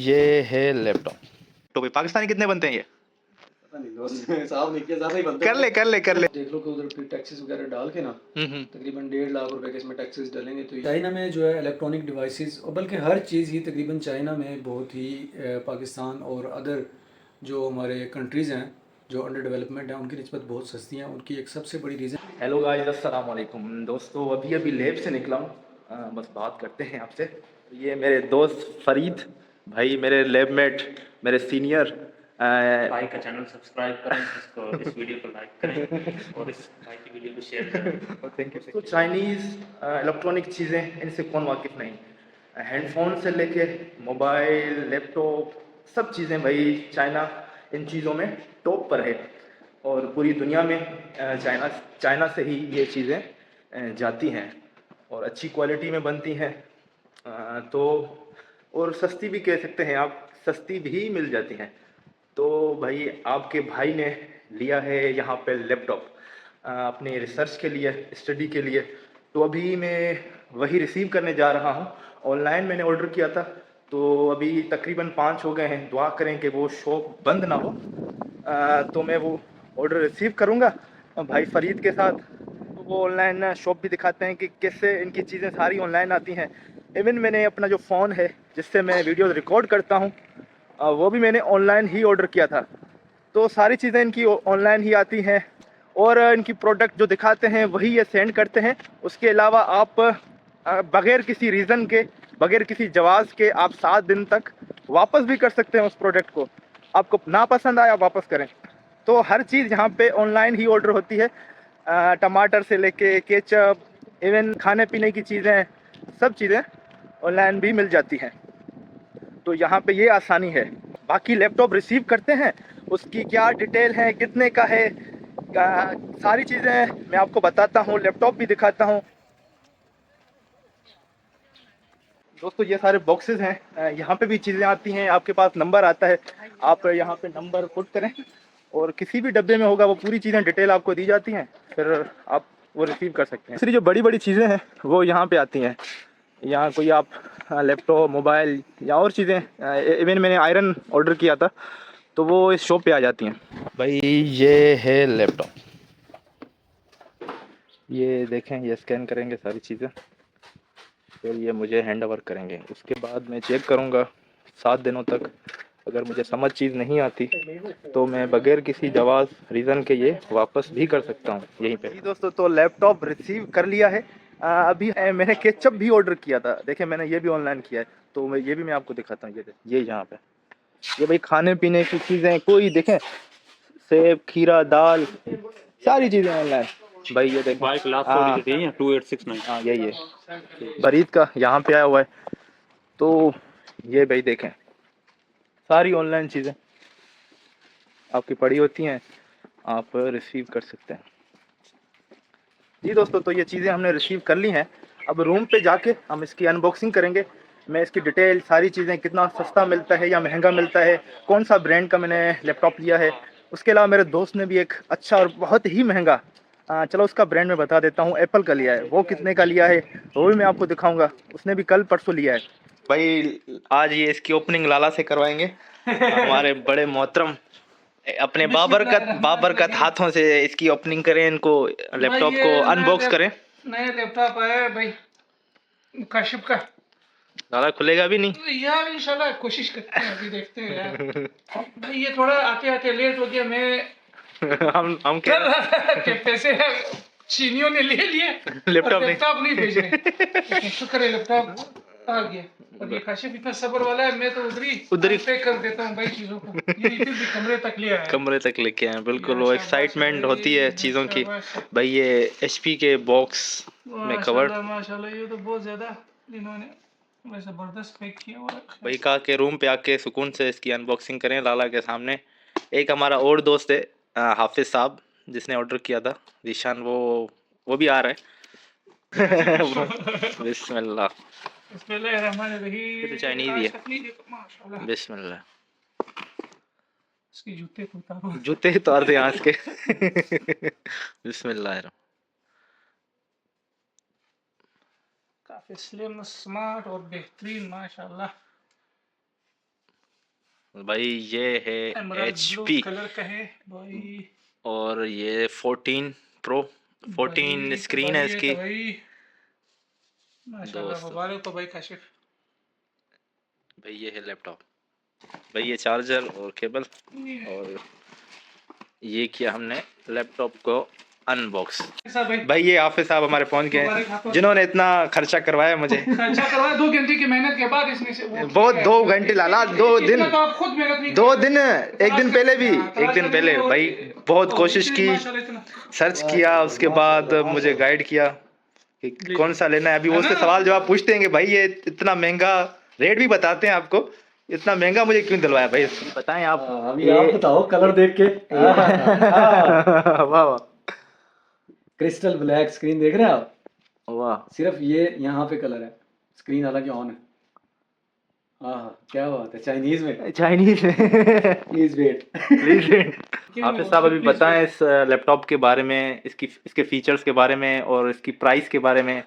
ये है लैपटॉप। तो भाई पाकिस्तानी कितने बनते हैं ये? पता नहीं दोस्त साहब ने किया, ज्यादा ही बनते कर ले देख लो कि उधर फिर टैक्सेस वगैरह डाल के ना हम्म। तकरीबन 1.5 लाख रुपए के इसमें टैक्सेस डालेंगे। तो चाइना में जो है इलेक्ट्रॉनिक डिवाइसेस और बल्कि हर चीज़ ही तकरीबन चाइना में बहुत ही पाकिस्तान और अदर जो हमारे कंट्रीज़ हैं जो अंडर डेवलपमेंट हैं उनकी निस्बत बहुत सस्ती हैं। उनकी एक सबसे बड़ी रीज़न। हेलो गाइस, अस्सलाम वालेकुम दोस्तों। अभी लैब से निकला हूँ, बस बात करते हैं आपसे। ये मेरे दोस्त फरीद भाई, मेरे लैबमेट, मेरे सीनियर। भाई का चैनल सब्सक्राइब करें, इस वीडियो को लाइक करें और इस भाई की वीडियो को शेयर करें। Thank you. तो चाइनीज़ इलेक्ट्रॉनिक चीज़ें, इनसे कौन वाकिफ़ नहीं। हैंडफोन से लेके मोबाइल, लैपटॉप, सब चीज़ें भाई चाइना इन चीज़ों में टॉप पर है। और पूरी दुनिया में चाइना से ही ये चीज़ें जाती हैं और अच्छी क्वालिटी में बनती हैं। तो और सस्ती भी कह सकते हैं आप, सस्ती भी मिल जाती हैं। तो भाई आपके भाई ने लिया है यहाँ पे लैपटॉप अपने रिसर्च के लिए, स्टडी के लिए। तो अभी मैं वही रिसीव करने जा रहा हूँ। ऑनलाइन मैंने ऑर्डर किया था, तो अभी तकरीबन 5 हो गए हैं। दुआ करें कि वो शॉप बंद ना हो। तो मैं वो ऑर्डर रिसीव करूँगा भाई फरीद के साथ। तो वो ऑनलाइन शॉप भी दिखाते हैं कि कैसे इनकी चीज़ें सारी ऑनलाइन आती हैं। इवन मैंने अपना जो फ़ोन है जिससे मैं वीडियो रिकॉर्ड करता हूँ, वो भी मैंने ऑनलाइन ही ऑर्डर किया था। तो सारी चीज़ें इनकी ऑनलाइन ही आती हैं और इनकी प्रोडक्ट जो दिखाते हैं वही ये सेंड करते हैं। उसके अलावा आप बग़ैर किसी रीज़न के, बग़ैर किसी जवाज़ के आप 7 दिन तक वापस भी कर सकते हैं उस प्रोडक्ट को। आपको ना पसंद आया वापस करें। तो हर चीज़ यहाँ पे ऑनलाइन ही ऑर्डर होती है। टमाटर से लेके केचप, इवन खाने पीने की चीज़ें, सब चीज़ें ऑनलाइन भी मिल जाती हैं। तो यहाँ पे ये आसानी है। बाकी लैपटॉप रिसीव करते हैं, उसकी क्या डिटेल है, कितने का है, सारी चीज़ें मैं आपको बताता हूँ, लैपटॉप भी दिखाता हूँ। दोस्तों ये सारे बॉक्सेस हैं, यहाँ पे भी चीज़ें आती हैं। आपके पास नंबर आता है, आप यहाँ पे नंबर पुट करें और किसी भी डब्बे में होगा वो पूरी चीज़ें डिटेल आपको दी जाती हैं, फिर आप वो रिसीव कर सकते हैं। दूसरी जो बड़ी बड़ी चीज़ें हैं वो यहाँ पे आती हैं। यहाँ कोई आप लैपटॉप, मोबाइल या और चीज़ें, इवन मैंने आयरन ऑर्डर किया था तो वो इस शॉप पे आ जाती हैं। भाई ये है लैपटॉप, ये देखें, ये स्कैन करेंगे सारी चीज़ें, फिर ये मुझे हैंड ओवर करेंगे। उसके बाद मैं चेक करूँगा 7 दिनों तक। अगर मुझे समझ चीज़ नहीं आती तो मैं बगैर किसी जवाज़ रीज़न के ये वापस भी कर सकता हूँ यहीं पे। जी दोस्तों, तो लैपटॉप रिसीव कर लिया है। अभी मैंने केचप भी ऑर्डर किया था, देखें मैंने ये भी ऑनलाइन किया है। तो मैं आपको दिखाता हूँ। ये यहाँ पे, ये भाई खाने पीने की चीज़ें, कोई देखें, सेब, खीरा, दाल, सारी चीज़ें ऑनलाइन भाई। ये देखें, भाई लास्ट सॉरी देते हैं 2869। हाँ यही है फरीद का, यहाँ पे आया हुआ है। तो ये भाई देखें, सारी ऑनलाइन चीज़ें आपकी पड़ी होती हैं, आप रिसीव कर सकते हैं। जी दोस्तों, तो ये चीज़ें हमने रिसीव कर ली हैं। अब रूम पे जाके हम इसकी अनबॉक्सिंग करेंगे। मैं इसकी डिटेल, सारी चीज़ें, कितना सस्ता मिलता है या महंगा मिलता है, कौन सा ब्रांड का मैंने लैपटॉप लिया है। उसके अलावा मेरे दोस्त ने भी एक अच्छा और बहुत ही महंगा, चलो उसका ब्रांड मैं बता देता हूँ, एप्पल का लिया है। वो कितने का लिया है वो भी मैं आपको दिखाऊंगा। उसने भी कल परसों लिया है। भाई आज ये इसकी ओपनिंग लाला से करवाएंगे। हमारे बड़े मोहतरम अपने बाबरकत हाथों से इसकी ओपनिंग करें, इनको लैपटॉप को अनबॉक्स करें। नया लैपटॉप आया है भाई काशिफ का। लाला खुलेगा भी नहीं तो यार इंशाल्लाह कोशिश करते हैं, अभी देखते हैं यार। भाई ये थोड़ा आते आते लेट हो गया। मैं हम कह रहे हैं के पैसे चीनियों ने ले लिए, लैपटॉप नहीं भेज रहे। शुक्र है लैपटॉप आ गया। और ये काशिफ इतना सब्र वाला है, मैं तो उधर ही पैक कर देता हूँ भाई चीजों को। ये फिर भी कमरे तक ले आया, कमरे तक लेके आए। बिल्कुल, वो एक्साइटमेंट होती है चीज़ों की। भाई ये एचपी के बॉक्स में कवर्ड, माशाल्लाह ये तो बहुत ज्यादा इन्होंने जबरदस्त पैक किया हुआ है। भाई कहा के रूम पे आके सुकून से इसकी अनबॉक्सिंग करें लाला के सामने। एक हमारा और दोस्त है हाफिज साहब, जिसने ऑर्डर किया था, जीशान, वो भी आ रहा है। बिस्मिल्लाह, ये तो चाइनीज ही है। बिस्मिल्लाह, इसके जूते तो उतारो, जूते उतार दे आज के। बिस्मिल्लाह। काफी स्लिम, स्मार्ट और बेहतरीन माशाल्लाह। भाई ये है HP कलर का है भाई। और ये 14 प्रो 14 स्क्रीन है इसकी भाई माशाल्लाह, दोस्तों। मुबारक हो भाई काशिफ। भाई ये है लैपटॉप, भाई ये चार्जर और केबल, और ये किया हमने लैपटॉप को अनबॉक्स। भाई भाई ये हाफिज साहब हमारे पहुंच गए, जिन्होंने इतना खर्चा करवाया मुझे। खर्चा करवाया 2 घंटे की मेहनत के बाद इसमें से वो बहुत 2 घंटे लाला, 2 दिन, इतना तो आप खुद मेहनत नहीं 2 दिन, एक दिन पहले भी, एक दिन पहले भाई बहुत कोशिश की, माशाल्लाह इतना सर्च किया, उसके बाद मुझे गाइड किया कि कौन सा लेना है। अभी वो उससे सवाल जवाब पूछते हैं कि भाई ये इतना महंगा, रेट भी बताते हैं आपको, इतना महंगा मुझे क्यों दिलवाया भाई, बताएं आप। अभी आप बताओ कलर देख के। वाह वाह क्रिस्टल ब्लैक स्क्रीन देख रहे हैं आप? वाह, सिर्फ ये यहाँ पे कलर है, स्क्रीन हालांकि ऑन है। हाँ क्या बात है, चाइनीज में। चाइनीज में। Please wait. प्लीज हाफिज साहब अभी बताएं इस लैपटॉप के बारे में, इसके फीचर्स के बारे में और इसकी प्राइस के बारे में,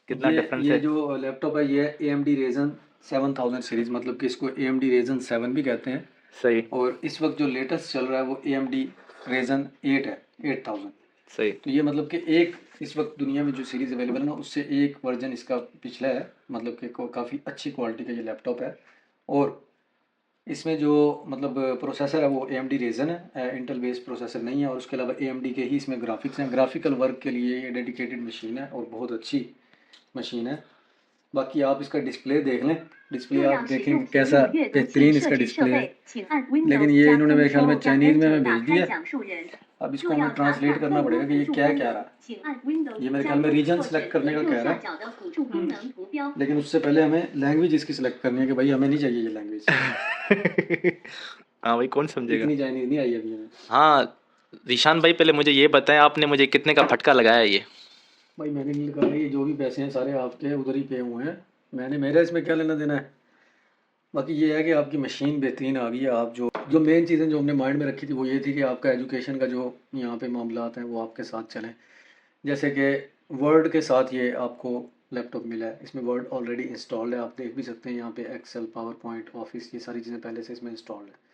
कितना डिफरेंस ये है। जो लैपटॉप है ये AMD Ryzen 7000 सीरीज, मतलब कि इसको AMD Ryzen 7 भी कहते हैं। सही और इस वक्त जो लेटेस्ट चल रहा है वो AMD Ryzen 8 है, 8000। सही। तो ये मतलब कि एक इस वक्त दुनिया में जो सीरीज़ अवेलेबल है ना, उससे एक वर्जन इसका पिछला है, मतलब कि काफ़ी अच्छी क्वालिटी का ये लैपटॉप है। और इसमें जो मतलब प्रोसेसर है वो AMD Ryzen है, इंटेल बेस्ड प्रोसेसर नहीं है। और उसके अलावा AMD के ही इसमें ग्राफिक्स हैं, ग्राफिकल वर्क के लिए ये डेडिकेटेड मशीन है और बहुत अच्छी मशीन है। बाकी आप इसका डिस्प्ले देख लें, डिस्प्ले आप देखें कैसा बेहतरीन इसका डिस्प्ले है। लेकिन ये इन्होंने मेरे ख्याल में चाइनीज़ में हमें भेज दिया। अब इसको हमें ट्रांसलेट करना पड़ेगा कि ये क्या कह रहा है। ये मेरे ख्याल में रीजन सेलेक्ट करने का कह रहा है, लेकिन उससे पहले हमें लैंग्वेज इसकी सेलेक्ट करनी है कि भाई हमें नहीं चाहिए ये लैंग्वेज। हाँ भाई कौन समझेगा। इतनी चाइनीज़ नहीं आई अभी हमें। हाँ रीशान भाई पहले मुझे ये बताएं, आपने मुझे कितने का फटका लगाया ये। भाई मैंने नहीं लगा, ये जो भी पैसे हैं सारे आपके उधर ही पे हुए हैं, मैंने मेरा इसमें क्या लेना देना है। बाकी ये है कि आपकी मशीन बेहतरीन आ गई है। आप जो मेन चीज़ें जो हमने माइंड में रखी थी वो ये थी कि आपका एजुकेशन का जो यहाँ पे मामलात हैं वो आपके साथ चलें। जैसे कि वर्ड के साथ ये आपको लैपटॉप मिला है, इसमें वर्ड ऑलरेडी इंस्टॉल्ड है, आप देख भी सकते हैं यहाँ पे एक्सेल, पावर पॉइंट, ऑफिस, ये सारी चीज़ें पहले से इसमें इंस्टॉल्ड है।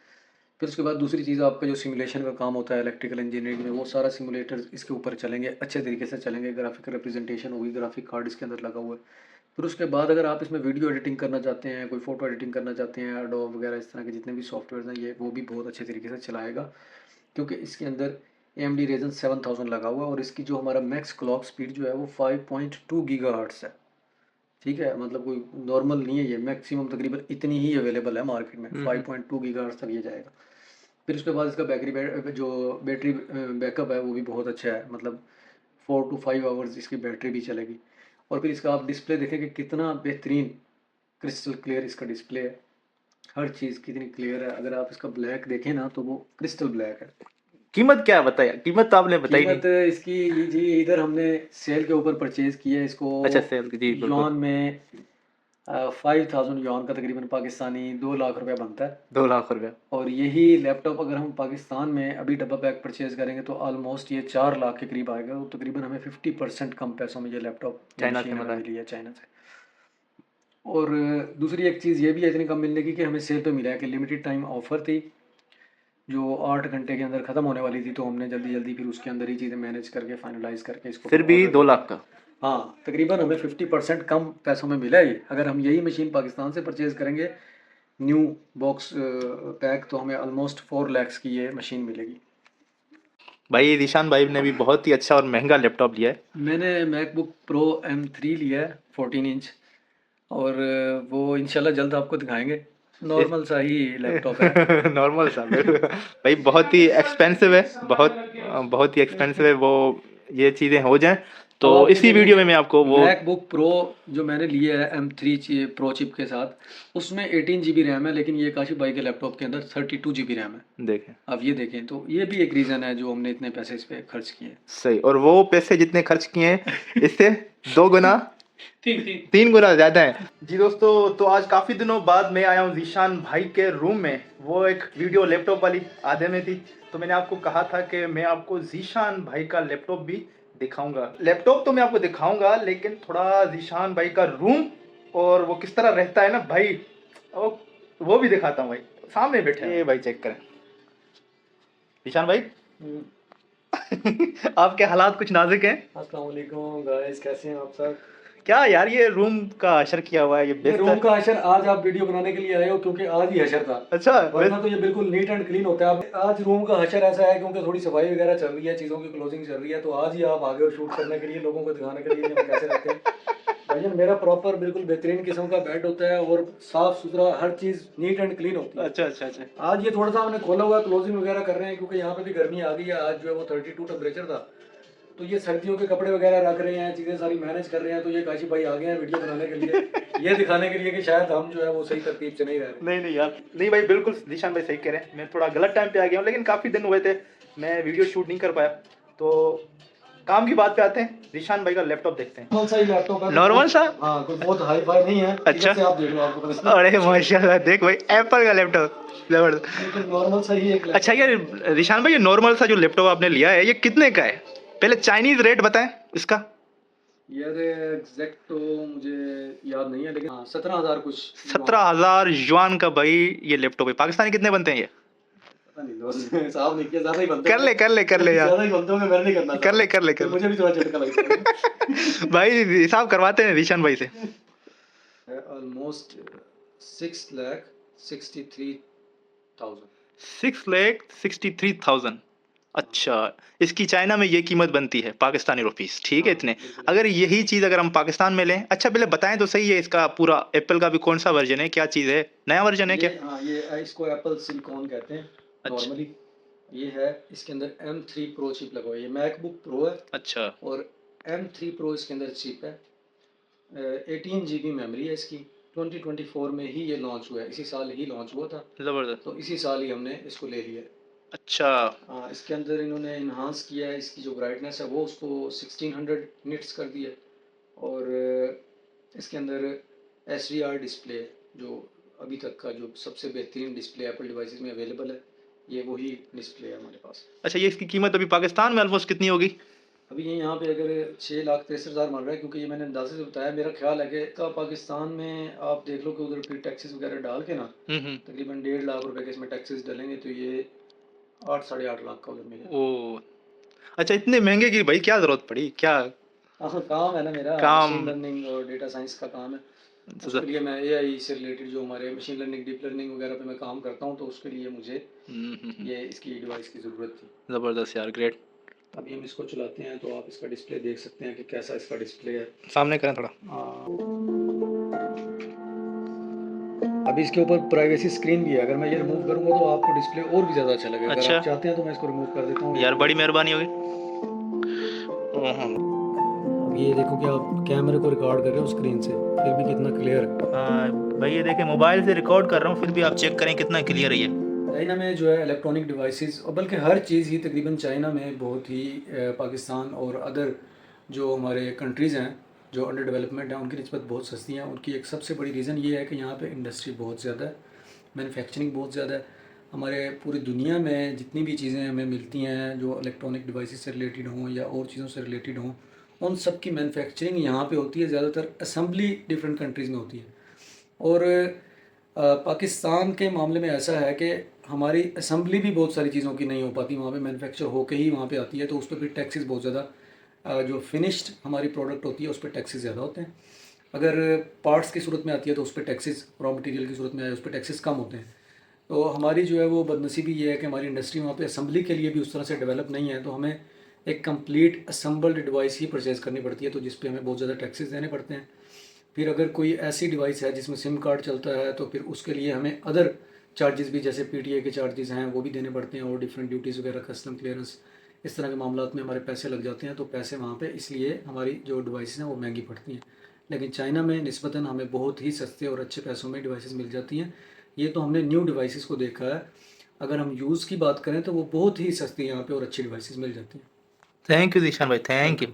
फिर उसके बाद दूसरी चीज़ आपका जो सिमुलेशन का काम होता है इलेक्ट्रिकल इंजीनियरिंग में, वो सारा सिमुलेटर इसके ऊपर चलेंगे, अच्छे तरीके से चलेंगे। ग्राफिक रिप्रेजेंटेशन होगी, ग्राफिक कार्ड इसके अंदर लगा हुआ है। फिर उसके बाद अगर आप इसमें वीडियो एडिटिंग करना चाहते हैं, कोई फ़ोटो एडिटिंग करना चाहते हैं, एडोब वगैरह इस तरह के जितने भी सॉफ्टवेयर हैं, ये वो भी बहुत अच्छे तरीके से चलाएगा, क्योंकि इसके अंदर AMD Ryzen 7000 लगा हुआ है। और इसकी जो हमारा मैक्स क्लॉक स्पीड जो है वो 5.2 गीगाहर्ट्ज़ है। ठीक है, मतलब कोई नॉर्मल नहीं है, ये मैक्सिमम तकरीबन इतनी ही अवेलेबल है मार्केट में, 5.2 गीगाहर्ट्ज़ तक ये जाएगा। फिर उसके बाद इसका बैटरी बैकअप है वो भी बहुत अच्छा है, मतलब 4 to 5 आवर्स इसकी बैटरी भी चलेगी। और फिर इसका आप डिस्प्ले देखें कि कितना बेहतरीन क्रिस्टल क्लियर इसका डिस्प्ले है, हर चीज़ कितनी क्लियर है। अगर आप इसका ब्लैक देखें ना तो वो क्रिस्टल ब्लैक है। कीमत क्या बताया, कीमत तो आपने बताई कीमत इसकी जी इधर हमने सेल के ऊपर परचेज़ की है इसको। अच्छा सेल जी यॉन में 5000 यॉन का तकरीबन पाकिस्तानी 2 लाख रुपया बनता है। 2 लाख रुपया। और यही लैपटॉप अगर हम पाकिस्तान में अभी डब्बा पैक परचेज़ करेंगे तो ऑलमोस्ट ये 4 लाख के करीब आएगा। तो तकरीबन हमें 50% कम पैसों में ये लैपटॉप चाइना से मिली है, चाइना से। और दूसरी एक चीज़ ये भी है इतनी कम मिलने की कि हमें सेल पे मिला है कि लिमिटेड टाइम ऑफ़र थी जो 8 घंटे के अंदर ख़त्म होने वाली थी, तो हमने जल्दी जल्दी फिर उसके अंदर ही चीज़ें मैनेज करके फाइनलाइज़ करके इसको फिर भी 2 लाख का। हाँ तकरीबन हमें 50% कम पैसों में मिला है ये। अगर हम यही मशीन पाकिस्तान से परचेज़ करेंगे न्यू बॉक्स पैक तो हमें ऑलमोस्ट 4 लाख की ये मशीन मिलेगी। भाई रीशान भाई ने भी बहुत ही अच्छा और महंगा लैपटॉप लिया है। मैंने मैकबुक प्रो M3 लिया है 14 इंच, और वो इंशाल्लाह जल्द आपको दिखाएंगे। नॉर्मल सा ही लैपटॉप है। नॉर्मल सा भाई बहुत ही एक्सपेंसिव है, बहुत ही एक्सपेंसिव है। वो ये चीज़ें हो जाएं तो इसी वीडियो में मैं आपको वो मैकबुक प्रो जो मैंने लिया है M3 प्रो चिप के साथ, उसमें 18 GB रैम है, लेकिन ये काशिफ भाई के लैपटॉप के अंदर 32 GB रैम है। देखें अब ये देखें तो ये भी एक रीज़न है जो हमने इतने पैसे इस पे खर्च किए। सही, और वो पैसे जितने खर्च किए हैं इससे 2 गुना 3 गुना ज़्यादा है। जी दोस्तों, तो आज काफ़ी दिनों बाद मैं आया हूँ ज़ीशान भाई के रूम में। वो एक वीडियो लैपटॉप वाली आधे में थी, तो मैंने आपको कहा था कि मैं आपको ज़ीशान भाई का लैपटॉप भी दिखाऊंगा। लैपटॉप तो मैं आपको दिखाऊंगा, लेकिन थोड़ा ज़ीशान भाई का रूम और वो किस तरह रहता है ना भाई, वो भी दिखाता हूँ भाई। सामने बैठे हैं। ये भाई चेक करें ईशान भाई आपके हालात कुछ नाजुक हैं। अस्सलाम वालेकुम गाइस, कैसे हैं आप सब? क्या यार ये रूम का हशर किया हुआ है, ये ये रूम बिस्तर। का हशर आज आप वीडियो बनाने के लिए आए हो क्योंकि आज ही हशर था, अच्छा वरना तो ये बिल्कुल नीट एंड क्लीन होता है। आज रूम का हशर ऐसा है क्योंकि थोड़ी सफाई वगैरह चल रही है, चीज़ों की क्लोजिंग चल रही है, तो आज ही आप आगे हो शूट करने के लिए, लोगों को दिखाने के लिए कि हम कैसे रहते हैं। भाईजान मेरा प्रॉपर बिल्कुल बेहतरीन किस्म का बेड होता है और साफ सुथरा हर चीज़ नीट एंड क्लीन होती है। अच्छा। आज ये थोड़ा सा हमने खोला हुआ क्लोजिंग वगैरह कर रहे हैं क्योंकि यहाँ पे भी गर्मी आ गई है। आज जो है वो 32 टेम्परेचर था, तो ये सर्दियों के कपड़े वगैरह रख रहे हैं, चीज़ें सारी मैनेज कर रहे हैं। तो ये काशी भाई आ गए हैं वीडियो बनाने के लिए, ये दिखाने के लिए कि शायद हम जो है वो सही तरतीब से नहीं रह रहे। नहीं यार, नहीं भाई बिल्कुल निशान भाई सही कह रहे हैं। मैं थोड़ा गलत टाइम पे आ गया हूँ, लेकिन काफ़ी दिन हुए थे मैं वीडियो शूट नहीं कर पाया। तो काम की बात पे आते हैं, निशान भाई का लैपटॉप देखते हैं। नॉर्मल सा ही लैपटॉप है, नॉर्मल सा? हाँ, कोई बहुत हाई फाई नहीं है। अच्छा। इधर से आप देख लो, आपको पता चलेगा। अरे माशाल्लाह, देख भाई एप्पल का लैपटॉप जबरदस्त। बिल्कुल नॉर्मल सा ही एक अच्छा यार निशान भाई, ये नॉर्मल सा जो लैपटॉप आपने लिया है ये कितने का है? पहले चाइनीज रेट बताएं इसका। यार एग्जैक्ट तो मुझे याद नहीं है, लेकिन हाँ 17,000 कुछ। 17,000 युआन का भाई ये लैपटॉप है। पाकिस्तानी कितने बनते हैं ये? पता नहीं दोस्त, हिसाब नहीं किया, ज्यादा ही बनते कर ले यार, ज्यादा ही बनते होंगे, मैंने नहीं करना। कर ले तो मुझे भी थोड़ा झटका लगता है। भाई हिसाब करवाते हैं निशान भाई से। ऑलमोस्ट 6,63,000। 6,63,000। अच्छा, इसकी चाइना में ये कीमत बनती है पाकिस्तानी रुपीस, ठीक है इतने। अगर यही चीज़ अगर हम पाकिस्तान में लें, अच्छा पहले बताएं तो सही है इसका पूरा एप्पल का भी कौन सा वर्जन है, क्या चीज़ है, नया वर्जन है क्या? हाँ, ये इसको एप्पल सिलिकॉन कहते हैं नॉर्मली। ये है, इसके अंदर M3 प्रो चिप लगा हुआ है। ये मैकबुक प्रो है अच्छा, और M3 प्रो इसके अंदर चिप है। 18 GB मेमोरी है इसकी। 2024 में ही ये लॉन्च हुआ है, इसी साल ही लॉन्च हुआ था, ज़बरदस्त। तो इसी साल ही हमने इसको ले लिया। अच्छा, हाँ, इसके अंदर इन्होंने इन्हांस किया है, इसकी जो ब्राइटनेस है वो उसको 1600 निट्स कर दिया है। और इसके अंदर HDR डिस्प्ले, जो अभी तक का जो सबसे बेहतरीन डिस्प्ले एप्पल डिवाइसेस में अवेलेबल है, ये वही डिस्प्ले है हमारे पास। अच्छा ये इसकी कीमत अभी पाकिस्तान में ऑलमोस्ट कितनी होगी? अभी ये यहाँ पे अगर 6,63,000 मिल रहा है, क्योंकि ये मैंने अंदाजे से बताया। मेरा ख्याल है कि का पाकिस्तान में आप देख लो कि उधर फिर टैक्सेस वगैरह डाल के ना तकरीबन 1.5 लाख रुपए के इसमें टैक्सेस डलेंगे, तो ये 8 साढ़े 8 लाख का उधर मिलेगा। ओ अच्छा, इतने महंगे की भाई क्या ज़रूरत पड़ी क्या? हाँ, काम है ना मेरा, काम। मशीन लर्निंग और डेटा साइंस का काम है। उसके लिए मैं AI से रिलेटेड जो हमारे मशीन लर्निंग डीप लर्निंग वगैरह पे मैं काम करता हूँ, तो उसके लिए मुझे ये इसकी डिवाइस की ज़रूरत थी। ज़बरदस्त यार, ग्रेट। अभी हम इसको चलाते हैं तो आप इसका डिस्प्ले देख सकते हैं कि कैसा इसका डिस्प्ले है। सामने करें थोड़ा। अभी इसके ऊपर प्राइवेसी स्क्रीन भी है, अगर मैं ये रिमूव करूंगा तो आपको डिस्प्ले और भी ज़्यादा अच्छा लगेगा। अगर अच्छा। आप चाहते हैं तो मैं इसको रिमूव कर देता हूँ यार बड़ी मेहरबानी होगी। अब ये देखो कि आप कैमरे को रिकॉर्ड कर रहे हो स्क्रीन से, फिर भी कितना क्लियर है। भाई ये देखें, मोबाइल से रिकॉर्ड कर रहा हूँ फिर भी आप चेक करें कितना क्लियर है ये। चाइना में जो है इलेक्ट्रॉनिक डिवाइसेस, और बल्कि हर चीज़ ही तकरीबन चाइना में बहुत ही पाकिस्तान और अदर जो हमारे कंट्रीज़ हैं जो अंडर डेवलपमेंट हैं उनकी निस्बत बहुत सस्ती हैं। उनकी एक सबसे बड़ी रीज़न ये है कि यहाँ पे इंडस्ट्री बहुत ज़्यादा है, मैन्युफैक्चरिंग बहुत ज़्यादा है। हमारे पूरी दुनिया में जितनी भी चीज़ें हमें मिलती हैं जो इलेक्ट्रॉनिक डिवाइसेस से रिलेटेड हों या और चीज़ों से रिलेटेड हों, उन सब की मैन्युफैक्चरिंग यहाँ पे होती है। ज़्यादातर असम्बली डिफरेंट कंट्रीज़ में होती है। और पाकिस्तान के मामले में ऐसा है कि हमारी असम्बली भी बहुत सारी चीज़ों की नहीं हो पाती, वहाँ पे मैन्युफैक्चर होके ही वहाँ पे आती है, तो उस पर फिर टैक्सेस बहुत ज़्यादा, जो फिनिश्ड हमारी प्रोडक्ट होती है उस पर टैक्सेस ज़्यादा होते हैं। अगर पार्ट्स की सूरत में आती है तो उस पर टैक्सेस, रॉ मटेरियल की सूरत में आए उस पर टैक्सेस कम होते हैं। तो हमारी जो है वो बदनसीबी ये है कि हमारी इंडस्ट्री वहाँ पे असम्बली के लिए भी उस तरह से डेवलप नहीं है, तो हमें एक कंप्लीट असम्बल्ड डिवाइस ही परचेज़ करनी पड़ती है, तो जिस पे हमें बहुत ज़्यादा टैक्सेस देने पड़ते हैं। फिर अगर कोई ऐसी डिवाइस है जिसमें सिम कार्ड चलता है तो फिर उसके लिए हमें अदर चार्जेस भी, जैसे PTA के चार्जेस हैं वो भी देने पड़ते हैं, और डिफरेंट ड्यूटीज़ वगैरह, कस्टम क्लियरेंस, इस तरह के मामलात में हमारे पैसे लग जाते हैं। तो पैसे वहाँ पे इसलिए हमारी जो डिवाइस हैं वो महंगी पड़ती हैं। लेकिन चाइना में निस्बतन हमें बहुत ही सस्ते और अच्छे पैसों में डिवाइसेस मिल जाती हैं। ये तो हमने न्यू डिवाइसेस को देखा है। अगर हम यूज़ की बात करें तो वो बहुत ही सस्ती यहाँ पे और अच्छी डिवाइसेस मिल जाती हैं। थैंक यू जीशान भाई, थैंक यू।